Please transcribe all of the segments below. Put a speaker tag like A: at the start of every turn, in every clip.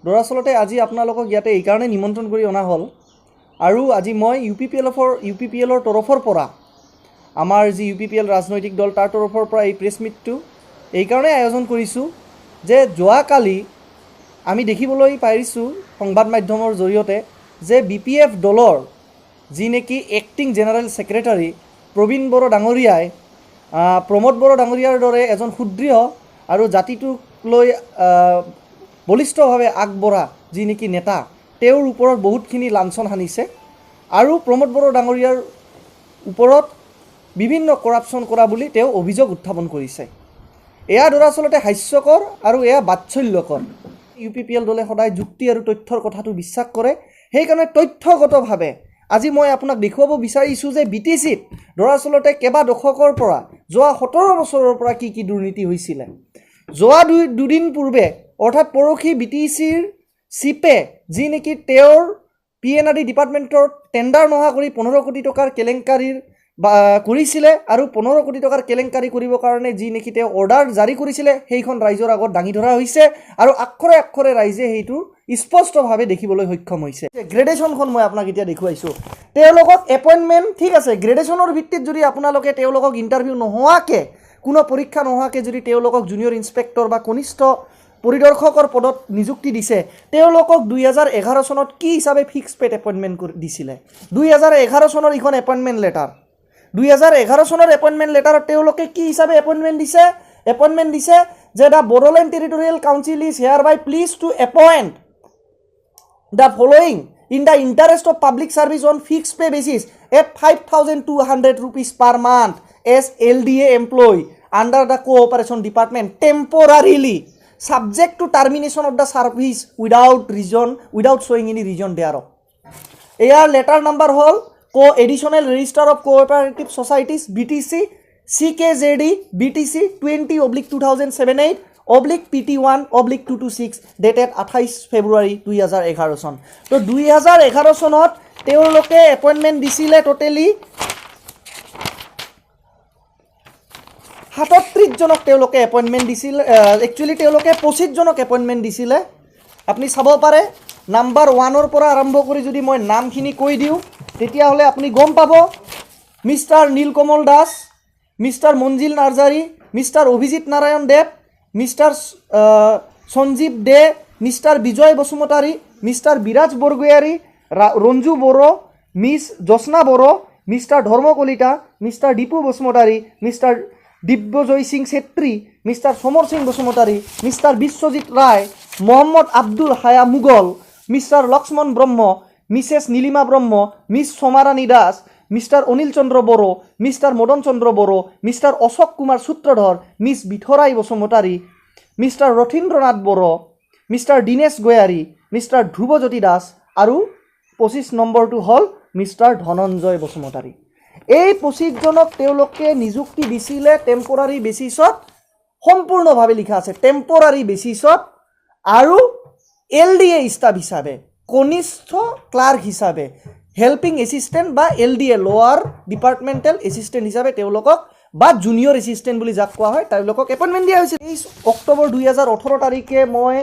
A: দৰাচলতে আজি আপোনালোকক ইয়াতে এইকাৰণে নিমন্ত্ৰণ কৰি অনা হ'ল আৰু আজি মই ইউপিপিএলৰ তৰফৰ পৰা আমাৰ যি ইউপিপিএল ৰাজনৈতিক দল তাৰ তৰফৰ পৰা এই প্ৰেছ মিটটো এইকাৰণে আয়োজন কৰিছোঁ যে যোৱাকালি আমি দেখিবলৈ পাৰিছোঁ সংবাদ মাধ্যমৰ জৰিয়তে যে বিপিএফ দলৰ যি নেকি এক্টিং জেনেৰেল ছেক্ৰেটাৰী প্ৰবীণ বড়ো ডাঙৰীয়াই প্ৰমোদ বড়ো ডাঙৰীয়াৰ দৰে এজন সুদৃঢ় আৰু জাতিটোক লৈ বলিষ্ঠভাৱে আগবঢ়া যি নেকি নেতা তেওঁৰ ওপৰত বহুতখিনি লাঞ্ছন সানিছে আৰু প্ৰমোদ বড়ো ডাঙৰীয়াৰ ওপৰত বিভিন্ন কৰাপশ্যন কৰা বুলি তেওঁ অভিযোগ উত্থাপন কৰিছে। এয়া দৰাচলতে হাস্যকৰ আৰু এয়া বাৎসল্যকৰ। ইউপিপিএল দলে সদায় যুক্তি আৰু তথ্যৰ কথাটো বিশ্বাস কৰে, সেইকাৰণে তথ্যগতভাৱে আজি মই আপোনাক দেখুৱাব বিচাৰিছোঁ যে বিটিচিত দৰাচলতে কেইবা দশকৰ পৰা যোৱা 17 বছৰৰ পৰা কি দুৰ্নীতি হৈছিলে। যোৱা দুদিন পূৰ্বে অৰ্থাৎ পৰহি বিটিচিৰ চিপে যি নেকি তেওঁৰ PNRD ডিপাৰ্টমেণ্টৰ টেণ্ডাৰ নোহোৱা কৰি 15 কোটি টকাৰ কেলেংকাৰীৰ কৰিছিলে আৰু 15 কোটি টকাৰ কেলেংকাৰী কৰিবৰ কাৰণে যি নেকি তেওঁ অৰ্ডাৰ জাৰি কৰিছিলে সেইখন ৰাইজৰ আগত দাঙি ধৰা হৈছে আৰু আক্ষৰে আক্ষৰে ৰাইজে সেইটো স্পষ্টভাৱে দেখিবলৈ সক্ষম হৈছে। গ্ৰেডেশ্যনখন মই আপোনাক এতিয়া দেখুৱাইছোঁ। তেওঁলোকক এপইণ্টমেণ্ট ঠিক আছে, গ্ৰেডেশ্যনৰ ভিত্তিত যদি আপোনালোকে তেওঁলোকক ইণ্টাৰভিউ নোহোৱাকৈ কোনো পৰীক্ষা নোহোৱাকৈ যদি তেওঁলোকক জুনিয়ৰ ইনস্পেক্টৰ বা কনিষ্ঠ পৰিদৰ্শকৰ পদত নিযুক্তি দিছে, তেওঁলোকক 2011 চনত কি হিচাপে ফিক্স পেড এপইণ্টমেণ্ট দিছিলে। 2011 চনৰ ইখন এপইণ্টমেণ্ট লেটাৰ 2011 চনৰ এপইণ্টমেণ্ট লেটাৰত তেওঁলোকে কি হিচাপে এপইণ্টমেণ্ট দিছে যে the Bodoland territorial council is hereby please to appoint the following in the interest of public service on fix pay basis at 5,200 rupees per month as LDA employee under the cooperation department temporarily subject to termination of the service without showing any reason thereof. Air letter number hall additional register of cooperative societies BTC CKZD BTC 20/2007/PT1/226 dated 28 February 2011 চন। তো 2011 চনত তেওঁলোকে appointment দিছিলে totally 37 জনক তেওঁলোকে appointment দিছিলে। Actually তেওঁলোকে 25 জনক এপইণ্টমেণ্ট দিছিলে। আপুনি চাব পাৰে নাম্বাৰ 1ৰ পৰা আৰম্ভ কৰি যদি মই নামখিনি কৈ দিওঁ তেতিয়াহ'লে আপুনি গম পাব। Mister Nilkamal Das, mister Manjil Narzary, mister Abhijit Narayan Dev, mister Sanjeev De, mister Bijoy Basumatary, mister Biraj Borgohain, Ranju Boro, miss Jyotsna Boro, mister Dharma Kalita, mister Dipu Basumatary, mister Dibyajoy Singh Chhetri, mister Samar Singh Basumatary, mister Biswajit Roy, Mohammad Abdul Haya Mughal, mister Lakshman Brahma, Mrs Nilima Brahma, miss Samarani Das, mister Anil Chandra Boro, mister Madan Chandra Boro, mister Ashok Kumar সূত্ৰধৰ, miss Bithorai Basumatary, mister Rathindranath Boro, mister Dinesh Gohain, mister Dhrubajyoti Das আৰু 25 নম্বৰটো হ'ল মিষ্টাৰ ধনঞ্জয় বসুমতাৰী। এই 25 জনক তেওঁলোকে নিযুক্তি দিছিলে টেম্পৰাৰী বেচিছত, সম্পূৰ্ণভাৱে লিখা আছে টেম্পৰাৰী বেচিছত আৰু LDA ষ্টাফ হিচাপে, কনিষ্ঠ ক্লাৰ্ক হিচাপে, হেল্পিং এছিষ্টেণ্ট বা LDA লোৱাৰ ডিপাৰ্টমেণ্টেল এছিষ্টেণ্ট হিচাপে তেওঁলোকক বা জুনিয়ৰ এছিষ্টেণ্ট বুলি যাক কোৱা হয় তেওঁলোকক এপইণ্টমেণ্ট দিয়া হৈছিল। 23 অক্টোবৰ 2018 তাৰিখে মই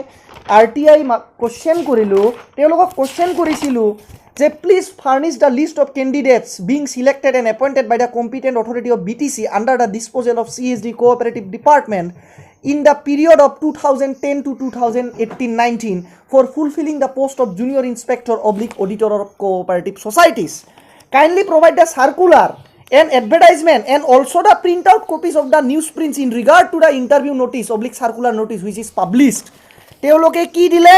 A: RTI কুৱেশ্যন কৰিলোঁ, তেওঁলোকক কুৱেশ্যন কৰিছিলোঁ যে please furnish the list of candidates being selected and appointed by the competent authority of BTC under the disposal of CSD cooperative department in the period of 2010 to 2018-19 for fulfilling the post of junior inspector / auditor of cooperative societies. Kindly provide the circular and advertisement and also the printout copies of the newsprints in regard to the interview notice / circular notice which is published. তেওঁলোকে কি দিলে,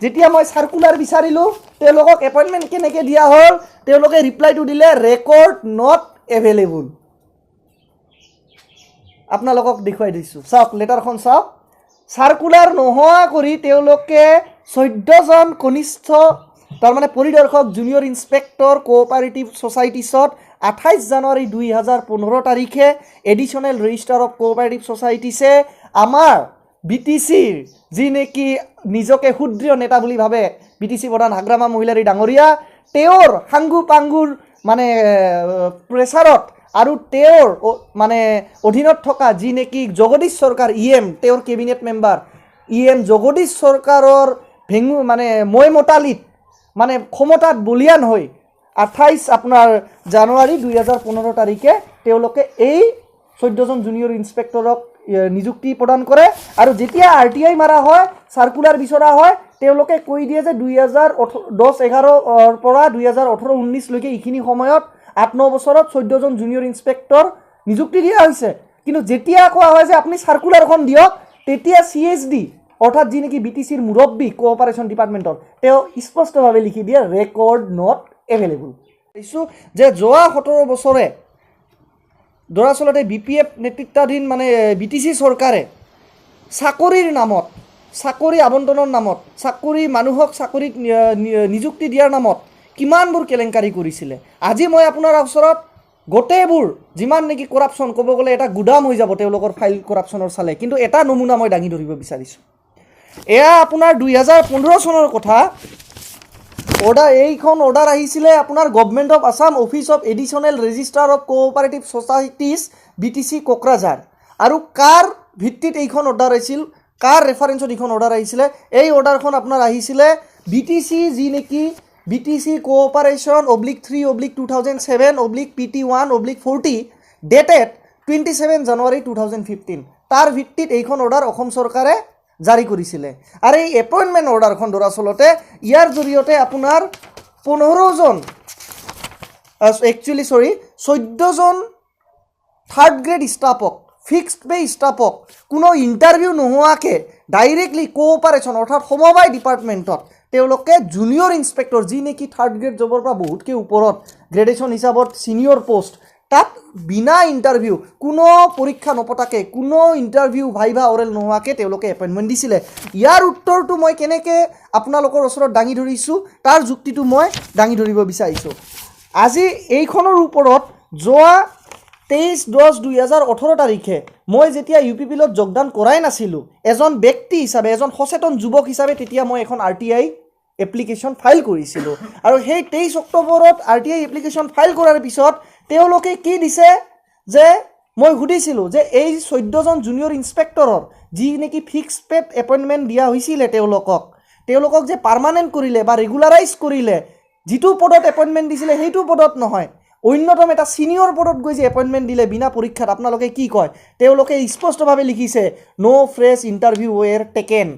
A: যেতিয়া মই সাৰ্কুলাৰ বিচাৰিলোঁ তেওঁলোকক appointment কেনেকৈ দিয়া হ'ল, তেওঁলোকে ৰিপ্লাইটো দিলে ৰেকৰ্ড নট এভেইলেবল। আপোনালোকক দেখুৱাই দিছোঁ, চাওক লেটাৰখন চাওক। সাৰ্কুলাৰ নোহোৱা কৰি তেওঁলোকে 14জন কনিষ্ঠ তাৰমানে পৰিদৰ্শক জুনিয়ৰ ইনস্পেক্টৰ কোঅপাৰেটিভ ছ'চাইটিছত 28 জানুৱাৰী 2015 তাৰিখে এডিশ্যনেল ৰেজিষ্টাৰ অফ কোঅপাৰেটিভ ছ'চাইটিছে আমাৰ BTCৰ যি নেকি নিজকে সুদৃঢ় নেতা বুলি ভাবে BTC প্ৰধান হাগ্ৰামা মহিলাৰী ডাঙৰীয়া, তেওঁৰ সাংগু পাংগুৰ মানে প্ৰেছাৰত আৰু তেওঁৰ মানে অধীনত থকা যি নেকি জগদীশ চৰকাৰ EM তেওঁৰ কেবিনেট মেম্বাৰ EM জগদীশ চৰকাৰৰ মানে মই মতালিত মানে ক্ষমতাত বলিয়ান হৈ 28 আপোনাৰ জানুৱাৰী 2015 তাৰিখে তেওঁলোকে এই 14জন জুনিয়ৰ ইন্সপেক্টৰক নিযুক্তি প্ৰদান কৰে আৰু যেতিয়া RTI মাৰা হয় সাৰ্কুলাৰ বিচৰা হয় তেওঁলোকে কৈ দিয়ে যে 2010-11 পৰা 2018-19 লৈকে এইখিনি সময়ত 8-9 বছৰত 14জন জুনিয়ৰ ইন্সপেক্টৰ নিযুক্তি দিয়া হৈছে কিন্তু যেতিয়া কোৱা হয় যে আপুনি সাৰ্কুলাৰখন দিয়ক তেতিয়া CSD অৰ্থাৎ যি নেকি BTCৰ মুৰব্বী কোঅপাৰেশ্যন ডিপাৰ্টমেণ্টৰ তেওঁ স্পষ্টভাৱে লিখি দিয়ে ৰেকৰ্ড নট এভেইলেবল ইছু যে যোৱা 17 বছৰে দৰাচলতে BPF নেতৃত্বাধীন মানে BTC চৰকাৰে চাকৰিৰ নামত চাকৰি আবণ্টনৰ নামত চাকৰি মানুহক চাকৰিত নিযুক্তি দিয়াৰ নামত কিমানবোৰ কেলেংকাৰী কৰিছিলে আজি মই আপোনাৰ ওচৰত গোটেইবোৰ যিমান নেকি কৰাপশ্যন ক'ব গ'লে এটা গুদাম হৈ যাব তেওঁলোকৰ ফাইল কৰাপশ্যনৰ চালে কিন্তু এটা নমুনা মই দাঙি ধৰিব বিচাৰিছোঁ এয়া আপোনাৰ 2015 চনৰ কথা এইখন অৰ্ডাৰ আহিছিলে আপোনাৰ government of Assam office of additional registrar of cooperative societies BTC Kokrajhar আৰু কাৰ ভিত্তিত এইখন অৰ্ডাৰ আহিছিল কাৰ ৰেফাৰেঞ্চত এইখন অৰ্ডাৰ আহিছিলে এই অৰ্ডাৰখন আপোনাৰ আহিছিলে BTC যি নেকি BTC কোঅপাৰেশ্যন /3/2007/PT1/40 ডেটেড 27 জানুৱাৰী 2015 তাৰ ভিত্তিত এইখন অৰ্ডাৰ অসম চৰকাৰে জাৰি কৰিছিলে আৰু এই এপইণ্টমেণ্ট অৰ্ডাৰখন দৰাচলতে ইয়াৰ জৰিয়তে আপোনাৰ 14জন থাৰ্ড গ্ৰেড ষ্টাফক ফিক্সড পে ষ্টাফক কোনো ইণ্টাৰভিউ নোহোৱাকৈ ডাইৰেক্টলি কোঅপাৰেশ্যন অৰ্থাৎ সমবায় ডিপাৰ্টমেণ্টত তেওঁলোকে জুনিয়ৰ ইন্সপেক্টৰ যি নেকি থাৰ্ড গ্ৰেড জবৰ পৰা বহুতকৈ ওপৰত গ্ৰেডেশ্যন হিচাপত ছিনিয়ৰ পোষ্ট তাত বিনা ইণ্টাৰভিউ কোনো পৰীক্ষা নপতাকৈ কোনো ইণ্টাৰভিউ ভাইভা অৰেল নোহোৱাকৈ তেওঁলোকে এপইণ্টমেণ্ট দিছিলে ইয়াৰ উত্তৰটো মই কেনেকৈ আপোনালোকৰ ওচৰত দাঙি ধৰিছোঁ তাৰ যুক্তিটো মই দাঙি ধৰিব বিচাৰিছোঁ আজি এইখনৰ ওপৰত যোৱা 23-10-2018 তাৰিখে মই যেতিয়া UPPLত যোগদান কৰাই নাছিলোঁ এজন ব্যক্তি হিচাপে এজন সচেতন যুৱক হিচাপে তেতিয়া মই এখন RTI এপ্লিকেশ্যন ফাইল কৰিছিলোঁ আৰু সেই 23 অক্টোবৰত RTI এপ্লিকেশ্যন ফাইল কৰাৰ পিছত তেওঁলোকে কি দিছে যে মই সুধিছিলোঁ যে এই 14জন জুনিয়ৰ ইন্সপেক্টৰৰ যি নেকি ফিক্সড পেড এপইণ্টমেণ্ট দিয়া হৈছিলে তেওঁলোকক যে পাৰ্মানেণ্ট কৰিলে বা ৰেগুলাৰাইজ কৰিলে যিটো পদত এপইণ্টমেণ্ট দিছিলে সেইটো পদত নহয় অন্যতম এটা ছিনিয়ৰ পদত গৈ যে এপইণ্টমেণ্ট দিলে বিনা পৰীক্ষাত আপোনালোকে কি কয় তেওঁলোকে স্পষ্টভাৱে লিখিছে no' fresh interview were taken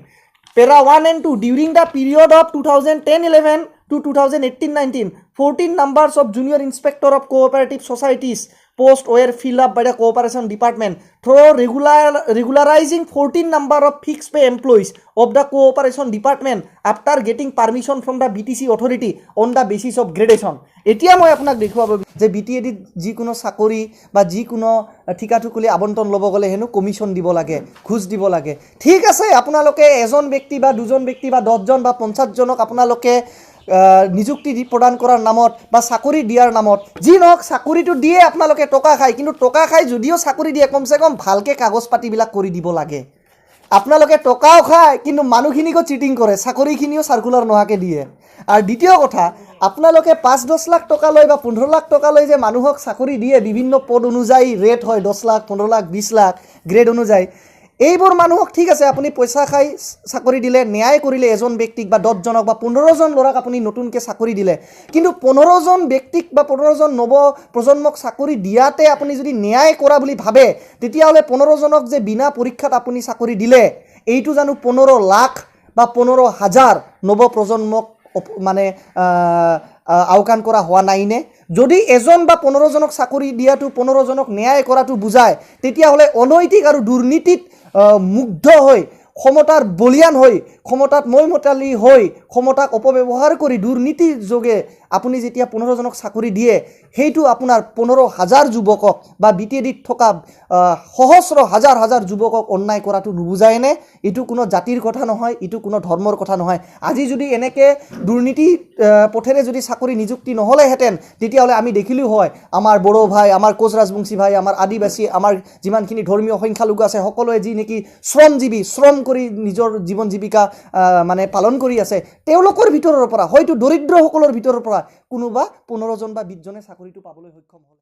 A: Para 1 and 2 during the period of 2010-11 to 2018-19 14 numbers of junior inspector of cooperative societies post were filled up by the cooperation department through regularizing 14 number of fixed pay employees of the cooperation department after getting permission from the BTC authority on the basis of gradation এতিয়া মই আপোনাক দেখুৱাব যে BTAD যি কোনো চাকৰি বা যি কোনো ঠিকাঠুকুলি আবণ্টন ল'ব গ'লে হেনো কমিশ্যন দিব লাগে ঘুষ দিব লাগে ঠিক আছে আপোনালোকে এজন ব্যক্তি বা দুজন ব্যক্তি বা 10জন বা 50 জনক আপোনালোকে নিযুক্তি প্ৰদান কৰাৰ নামত বা চাকৰি দিয়াৰ নামত যি নহওক চাকৰিটো দিয়ে আপোনালোকে টকা খায় কিন্তু টকা খাই যদিও চাকৰি দিয়ে কমসে কম ভালকৈ কাগজ পাতিবিলাক কৰি দিব লাগে আপোনালোকে টকাও খায় কিন্তু মানুহখিনিকো চিটিং কৰে চাকৰিখিনিও সাৰ্কুলাৰ নোহাকৈ দিয়ে আৰু দ্বিতীয় কথা আপোনালোকে 5-10 লাখ টকা লৈ বা 15 লাখ টকা লৈ যে মানুহক চাকৰি দিয়ে বিভিন্ন পদ অনুযায়ী ৰেট হয় 10 লাখ 15 লাখ 20 লাখ গ্ৰেড অনুযায়ী এইবোৰ মানুহক ঠিক আছে আপুনি পইচা খাই চাকৰি দিলে ন্যায় কৰিলে এজন ব্যক্তিক বা 10 জনক বা 15 জন ল'ৰাক আপুনি নতুনকৈ চাকৰি দিলে কিন্তু 15 জন ব্যক্তিক বা 15 জন নৱ প্ৰজন্মক চাকৰি দিয়াতে আপুনি যদি ন্যায় কৰা বুলি ভাবে তেতিয়াহ'লে 15 জনক যে বিনা পৰীক্ষাত আপুনি চাকৰি দিলে এইটো জানো 15 লাখ বা 15,000 নৱ প্ৰজন্মক মানে আওকাণ কৰা হোৱা নাইনে যদি এজন বা 15 জনক চাকৰি দিয়াটো 15 জনক ন্যায় কৰাটো বুজায় তেতিয়াহ'লে অনৈতিক আৰু দুৰ্নীতিত মুগ্ধ হৈ ক্ষমতাৰ বলিয়ান হৈ ক্ষমতাত মৈমতালি হৈ ক্ষমতাক অপব্যৱহাৰ কৰি দুৰ্নীতিৰ যোগে আপুনি যেতিয়া 15 জনক চাকৰি দিয়ে সেইটো আপোনাৰ 15,000 যুৱকক বা BTADত থকা সহস্ৰ হাজাৰ হাজাৰ যুৱকক অন্যায় কৰাটো নুবুজায়নে এইটো কোনো জাতিৰ কথা নহয় এইটো কোনো ধৰ্মৰ কথা নহয় আজি যদি এনেকৈ দুৰ্নীতি পথেৰে যদি চাকৰি নিযুক্তি নহ'লেহেঁতেন তেতিয়াহ'লে আমি দেখিলো হয় আমাৰ বড়ো ভাই আমাৰ কোচ ৰাজবংশী ভাই আমাৰ আদিবাসী আমাৰ যিমানখিনি ধৰ্মীয় সংখ্যালঘু আছে সকলোৱে যি নেকি শ্ৰম কৰি নিজৰ জীৱন জীৱিকা মানে পালন কৰি আছে তেওঁলোকৰ ভিতৰৰ পৰা হয়তো দৰিদ্ৰসকলৰ ভিতৰৰ পৰা কোনোবা 15 জন বা 20 জনে চাকৰিটো পাবলৈ সক্ষম হ'ল